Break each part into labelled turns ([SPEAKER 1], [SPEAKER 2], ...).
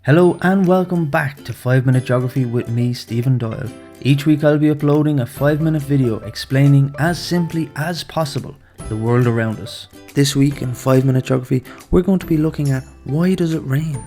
[SPEAKER 1] Hello and welcome back to 5 Minute Geography with me, Stephen Doyle. Each week I'll be uploading a 5-minute video explaining as simply as possible the world around us. This week in 5 Minute Geography we're going to be looking at why does it rain?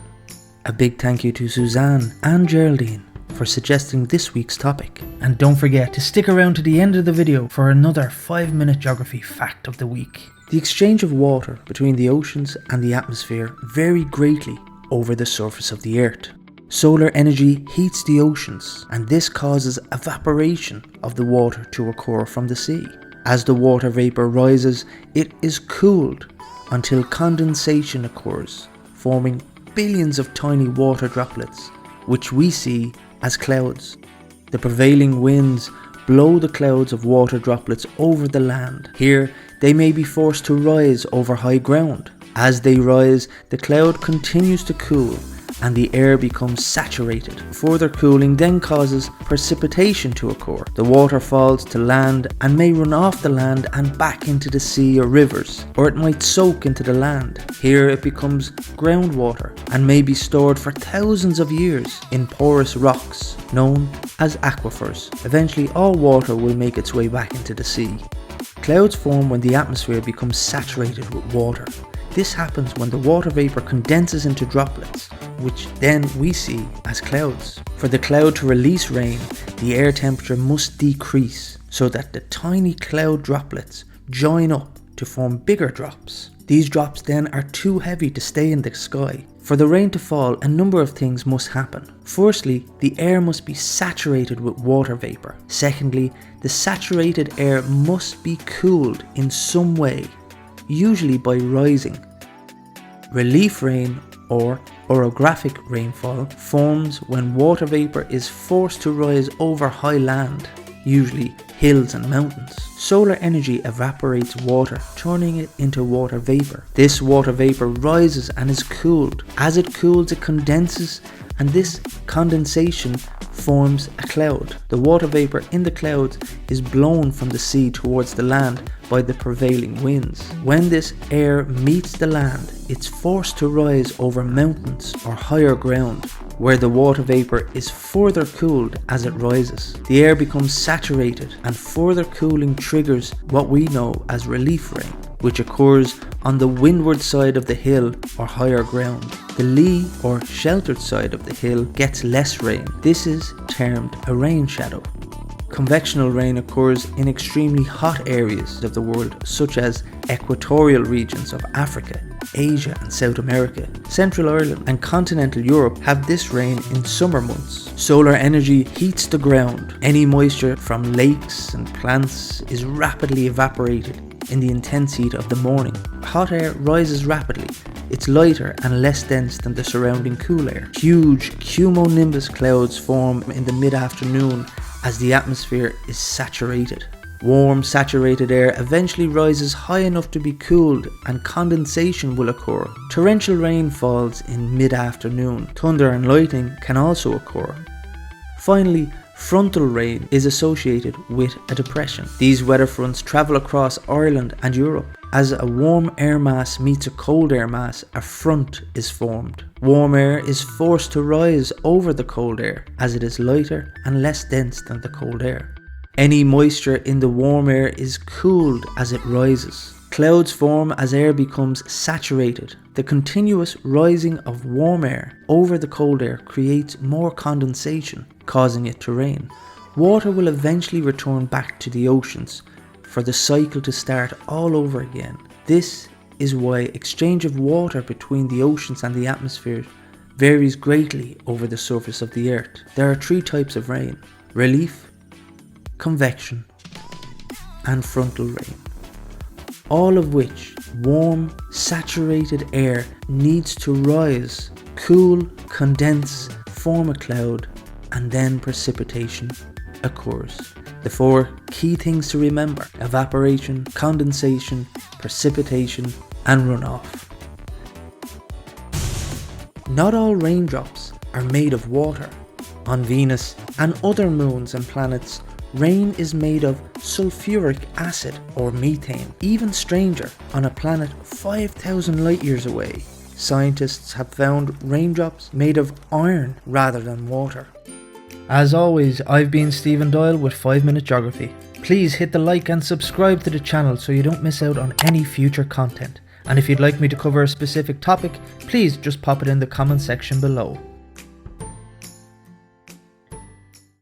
[SPEAKER 1] A big thank you to Suzanne and Geraldine for suggesting this week's topic. And don't forget to stick around to the end of the video for another 5 Minute Geography fact of the week. The exchange of water between the oceans and the atmosphere vary greatly over the surface of the earth. Solar energy heats the oceans, and this causes evaporation of the water to occur from the sea. As the water vapor rises, it is cooled until condensation occurs, forming billions of tiny water droplets, which we see as clouds. The prevailing winds blow the clouds of water droplets over the land. Here, they may be forced to rise over high ground. As they rise, the cloud continues to cool and the air becomes saturated. Further cooling then causes precipitation to occur. The water falls to land and may run off the land and back into the sea or rivers, or it might soak into the land. Here it becomes groundwater and may be stored for thousands of years in porous rocks known as aquifers. Eventually all water will make its way back into the sea. Clouds form when the atmosphere becomes saturated with water. This happens when the water vapor condenses into droplets, which then we see as clouds. For the cloud to release rain, the air temperature must decrease so that the tiny cloud droplets join up to form bigger drops. These drops then are too heavy to stay in the sky. For the rain to fall, a number of things must happen. Firstly, the air must be saturated with water vapor. Secondly, the saturated air must be cooled in some way, usually by rising. Relief rain or orographic rainfall forms when water vapor is forced to rise over high land, usually hills and mountains. Solar energy evaporates water, turning it into water vapor. This water vapor rises and is cooled. As it cools, it condenses, and this condensation forms a cloud. The water vapor in the clouds is blown from the sea towards the land by the prevailing winds. When this air meets the land, it's forced to rise over mountains or higher ground, where the water vapor is further cooled as it rises. The air becomes saturated, and further cooling triggers what we know as relief rain, which occurs on the windward side of the hill or higher ground. The lee or sheltered side of the hill gets less rain. This is termed a rain shadow. Convectional rain occurs in extremely hot areas of the world, such as equatorial regions of Africa, Asia and South America. Central Ireland and continental Europe have this rain in summer months. Solar energy heats the ground. Any moisture from lakes and plants is rapidly evaporated in the intense heat of the morning. Hot air rises rapidly. It's lighter and less dense than the surrounding cool air. Huge cumulonimbus clouds form in the mid-afternoon as the atmosphere is saturated. Warm, saturated air eventually rises high enough to be cooled and condensation will occur. Torrential rain falls in mid-afternoon. Thunder and lightning can also occur. Finally, frontal rain is associated with a depression. These weather fronts travel across Ireland and Europe. As a warm air mass meets a cold air mass, a front is formed. Warm air is forced to rise over the cold air as it is lighter and less dense than the cold air. Any moisture in the warm air is cooled as it rises. Clouds form as air becomes saturated. The continuous rising of warm air over the cold air creates more condensation, causing it to rain. Water will eventually return back to the oceans for the cycle to start all over again. This is why exchange of water between the oceans and the atmosphere varies greatly over the surface of the earth. There are 3 types of rain: relief, convection, and frontal rain, all of which warm, saturated air needs to rise, cool, condense, form a cloud, and then precipitation occurs. The 4 key things to remember: evaporation, condensation, precipitation, and runoff. Not all raindrops are made of water. On Venus and other moons and planets, rain is made of sulfuric acid or methane. Even stranger, on a planet 5,000 light years away, Scientists have found raindrops made of iron rather than water. As always, I've been Stephen Doyle with 5 Minute Geography. Please hit the like and subscribe to the channel so you don't miss out on any future content. And if you'd like me to cover a specific topic, please just pop it in the comment section below.